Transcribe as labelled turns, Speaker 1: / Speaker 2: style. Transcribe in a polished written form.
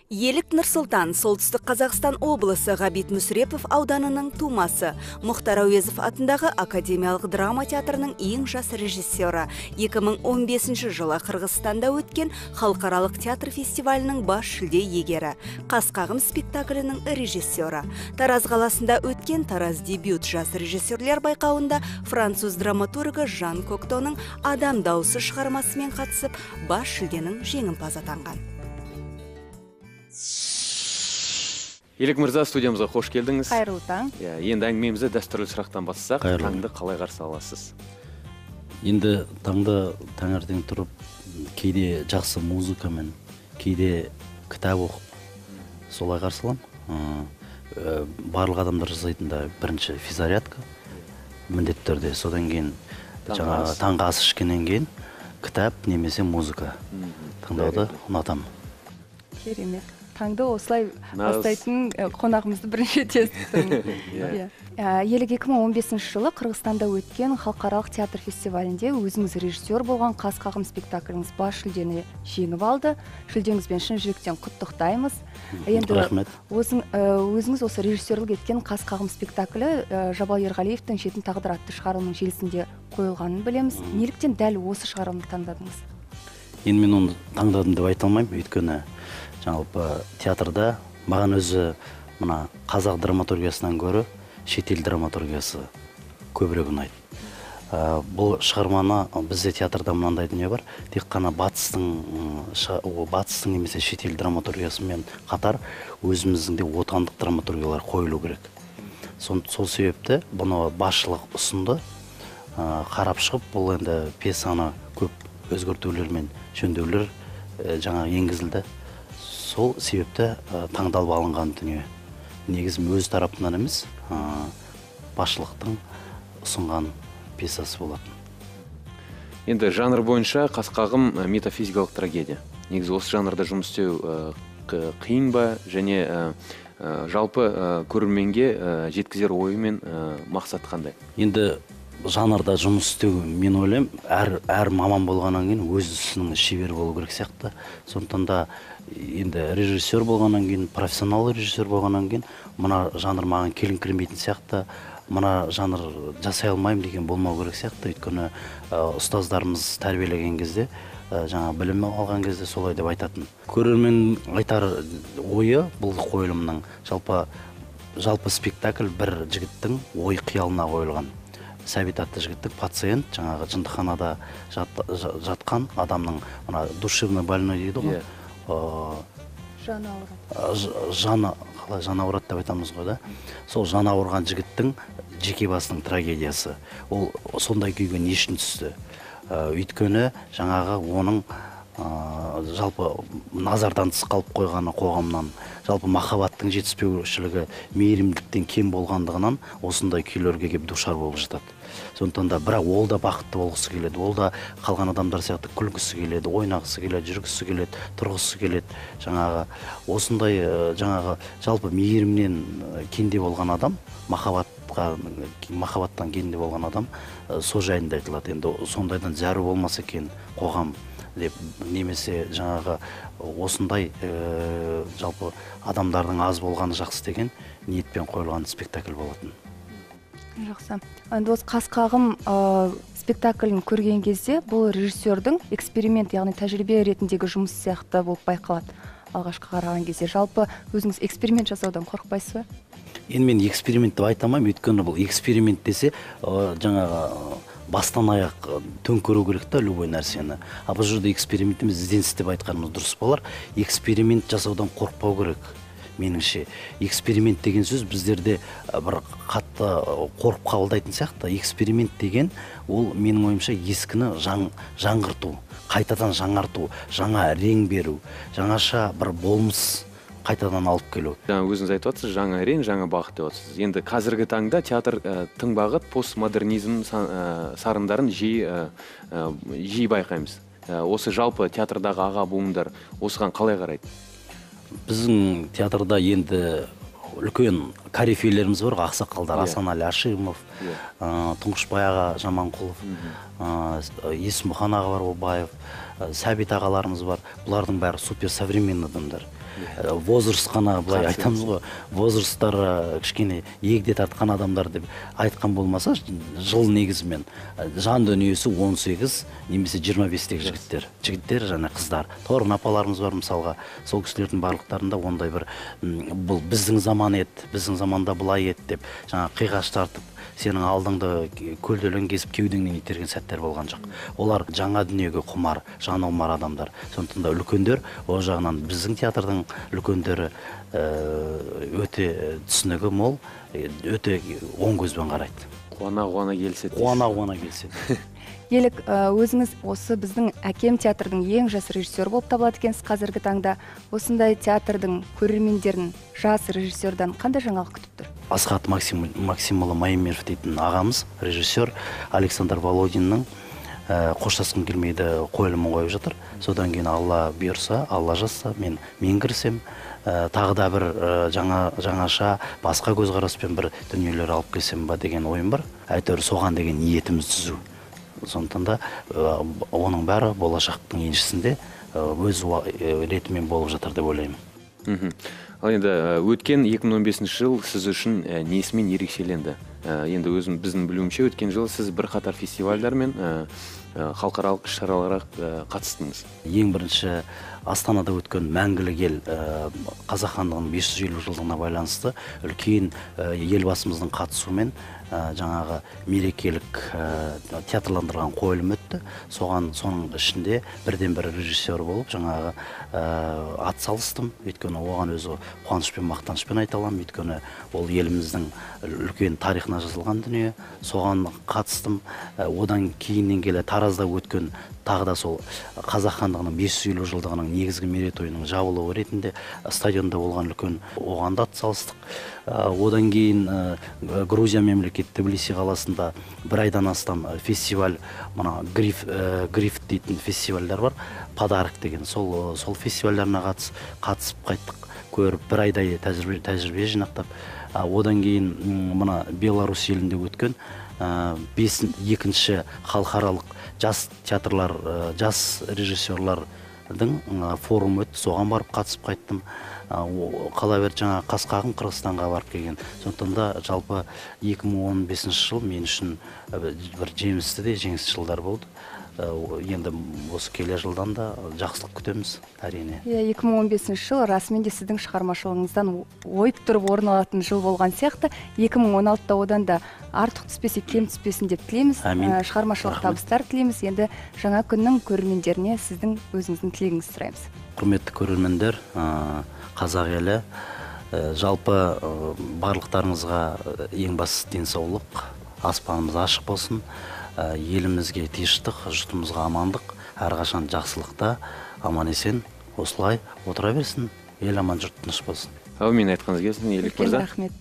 Speaker 1: Елік Нұрсұлтан, солтүстік Қазақстан облысы Ғабит Мүсірепов ауданының тумасы. Мұхтар Әуезов атындағы Академиялық драма театрының ең жас режиссері. 2015 жылы Қырғызстанда өткен халықаралық театр фестивалінің бас жүлде иегері. Қасқағым спектаклінің режиссері. Тараз қаласында өткен Тараз дебют жас режиссерлер байқауында француз драматургы Жан Коктоның «Адам дауысы» шығармасымен қатысып, бас жүлденің жеңімпазы атанған.
Speaker 2: Елік мырза, студиямызға қош келдіңіз.
Speaker 3: Қайырлы таң.
Speaker 2: Енді әңгімемізді дәстүрлі сұрақтан бастасақ, таңды қалай қарсы аласыз?
Speaker 4: Енді таңды таңертең тұрып, кейде жақсы музыкамен, кейде кітап оқып, солай қарсы аламын. Барлық адамдар жасайтында бірінші физзарядка, міндетті түрде. Содан кейін таңғы ас ішкеннен кейін кітап немесе музыка тыңдауды ұнатамын.
Speaker 3: Керемет. Таңды осылай бастайтын қонағымызды бірінші естідім. Елік 2015 жылы Қырғызстанда өткен халықаралық театр фестивалінде өзіңіз режиссер болған Қасқағым спектакліңіз бас жүлдені жеңіп алды. Жүлдеңізбен шын жүректен құттықтаймыз.
Speaker 4: Рахмет.
Speaker 3: Өзіңіз осы режиссерлік еткен Қасқағым спектаклі Жабал Ерғалиевтің «Жетім тағдыр» атты шығарылымның желісінде қойылғанын білеміз. Неліктен дәл осы шығарылымды таңдадыңыз?
Speaker 4: Енді мен оны таңдадым деп айта алмаймын, өйткені жалпы театрда маған өзі мына қазақ драматургиясынан гөрі шетел драматургиясы көбірек ұнайды. Бұл шығарманы бізде театрда мынандай дүние бар, тек қана батыстың немесе шетел драматургиясымен қатар өзіміздің де отандық драматургиялар қойылу керек. Сол себепті бұны басшылық ұсынды, қарап шығып, бұл енді пьесаны көп өзгертулер мен жөндеулер жаңа енгізілді. Сол себепті таңдалып алынған дүние. Негізім өз тарапынан емес, басшылықтың ұсынған пьесасы болатын.
Speaker 2: Енді жанр бойынша Қасқағым метафизикалық трагедия. Негізі осы жанрда жұмыс істеу қиын ба, және жалпы көрерменге жеткізер ойы мен мақсат қандай?
Speaker 4: Енді жанрда жұмыс істеу, мен ойлаймын, әр маман болғаннан кейін өз ісінің шебер болу керек сияқты. Сондықтан да енді режиссер болғаннан кейін, профессионал режиссер болғаннан кейін, мына жанр маған келіңкіремейтін сияқты, мына жанр жасай алмаймын деген болмау керек сияқты. Өйткені ұстаздарымыз тәрбиелеген кезде, жаңа білім алған кезде солай деп айтатын. Көрермен айтар ойы бұл қойылымның жалпы спектакль бір жігіттің ой қиялына қойылған. Сәбит атты жігіттік пациент, жаңағы жындыханада жатқан адамның душевный больной дейді ғой.
Speaker 3: Жаны ауырады.
Speaker 4: Жаны ауырады деп айтамыз ғой да. Сол жаны ауырған жігіттің жеке басының трагедиясы. Ол сондай күйге не үшін түсті? Өйткені жаңағы оның жалпы назардан тыс қалып қойғаны қоғамнан, жалпы махаббаттың жетіспеушілігі, мейірімділіктен кем болғандығынан осындай күйлерге кеп душар болып жатады. Сондықтан да бірақ ол да бақытты болғысы келеді, ол да қалған адамдар сияқты күлгісі келеді, ойнағысы келеді, жүргісі келеді, тұрғысы келеді. Жаңағы осындай жалпы мейірімнен кенде болған адам, махаббаттан кенде болған адам сол жайында айтылады. Енді сондайдан зәру болмаса екен қоғам деп, немесе жаңағы осындай жалпы адамдардың аз болғаны жақсы деген ниетпен қойылған спектакль болатын.
Speaker 3: Жақсы. Енді осы Қасқағым спектаклін көрген кезде бұл режиссердің эксперимент, яғни тәжірибе ретіндегі жұмыс сияқты болып байқалады. Алғашқы қараған кезде жалпы өзіңіз эксперимент жасаудан қорықпайсыз ба?
Speaker 4: Енді мен эксперимент деп айта алмаймын, өйткені бұл эксперимент десе жаңағы бастан аяқ төңкеру керек та любой нәрсені. Бұл жерде эксперимент емес, ізденіс деп айтқанымыз дұрыс болар. Эксперимент жасаудан қорықпау керек. Меніңше, эксперимент деген сөз біздерде бір қатты қорқып қабылдайтын сияқты. Эксперимент деген ол менің ойымша ескіні жаңғырту, қайтадан жаңарту, жаңа рең беру, жаңаша бір болмыс қайтадан алып келу.
Speaker 2: Өзіңіз айтып отырсыз, жаңа рең, жаңа бағыт деп отырсыз. Енді қазіргі таңда театр тың бағыт постмодернизм сарындарын жиі байқаймыз. Осы жалпы театрдағы аға буындар осыған қалай қарайды?
Speaker 4: Біздің театрда енді үлкен корифейлеріміз бар, ақсақалдар, Асанәлі Ашимов, Тұңғышбай аға Жаманқұлов, Есмұхан аға бар, Обаев, Сәбит ағаларымыз бар. Бұлардың бәрі супер современный адамдар. возраст қана былай айтамыз ғой, возрасттар кішкене егде тартқан адамдар деп айтқан болмаса, жыл негізімен жан дүниесі 18 немесе 25-тегі жігіттер және қыздар. Торғын апаларымыз бар мысалға, сол кісілердің барлықтарында ондай бір бұл біздің заман еді, біздің заманда былай еді деп жаңа қиғаш тартып сенің алдыңды көлделен кезіп кеудеңнен итерген сәттер болған жоқ. Олар жаңа дүниеге құмар, жаны құмар адамдар. Сондықтан да үлкендер, ол жағынан біздің театрдың үлкендері өте түсінігі мол, өте оң көзбен қарайды.
Speaker 2: Қуана келседі.
Speaker 4: Қуана келседі.
Speaker 3: Елік, өзіңіз осы біздің әкем театрдың ең жас режиссері болып табылады екенсіз қазіргі таңда. Осындай театрдың көрермендерін жас режиссердан қандай жаңалық күтіп тұр?
Speaker 4: Асхат Максимұлы Майымеров дейтін ағамыз, режиссер Александр Володиннің қоштасқым келмейді қойылымын қойып жатыр. Содан кейін Алла бұйырса, Алла жазса, мен кірсем, тағы да бір жаңаша басқа көзқараспен бір дүниелер алып келсем ба деген ойым бар. Әйтеуір соған деген ниетіміз түзу. Сондықтан да оның бәрі болашақтың еншісінде өз ретімен болып жатыр деп ойлаймын.
Speaker 2: Ал енді өткен 2015 жыл сіз үшін несімен ерекшеленді? Енді біздің білуімше өткен жыл сіз бірқатар фестивальдар мен халықаралық іс-шараларға қатыстыңыз.
Speaker 4: Ең бірінші Астанада өткен мәңгілік ел қазақ хандығының 550 жылдығына байланысты үлкен елбасымыздың қатысуымен жаңағы мерекелік театрландырған қойылым өтті. Соның ішінде бірден бір режиссер болып жаңағы ат салыстым. Өйткені оған өзі қуанышпен, мақтанышпен айта аламын. Өйткені ол еліміздің үлкен тарихына жазылған дүние. Соған қатыстым. Одан кейіннен келе Таразда өткен тағы да сол қазақ хандығының 550 жылдығының негізгі мерейтойының жабылуы ретінде стадионда болған үлкен оған да атсалыстық. Одан кейін Грузия мемлекеті Тбилиси қаласында бір айдан астам фестиваль, мына гриф дейтін фестивальдар бар, подарок деген. Сол фестивальдарына қатысып қайттық, көріп бір айдай тәжірибе жинақтап. Одан кейін мына Беларусь елінде өткен 2-ші халықаралық жас театрлар, жас режиссерлардың форум өтті, соған барып қатысып қайттым. Қала бер жаңа Қасқағым Қырғызстанға барып келген. Сондықтан да жалпы 2015 жыл мен үшін бір жемісті де жеңісті жылдар болды. Енді осы келер жылдан да жақсылық күтеміз, әрине.
Speaker 3: 2015 жыл расымен де сіздің шығармашылығыңыздан ойып тұрып орын алатын жыл болған сияқты. 2016-да одан да артық түспесе, кем түспесін деп тілейміз. Шығармашылық табыстар тілейміз. Енді жаңа күннің көрермендеріне сіздің өзіңіздің тілегіңізді сұраймыз.
Speaker 4: Құрметті көрермендер, қазақ елі, жалпы барлықтарыңызға ең бастысы денсаулық, аспанымыз ашық болсын. Елімізге тыныштық, жұртымызға амандық, әрқашан жақсылықта, аман есен осылай отыра берсін. Ел аман, жұрт тыныш болсын.
Speaker 2: Әумин айтқаныңыз келсін, Елік мырза.
Speaker 3: Рахмет.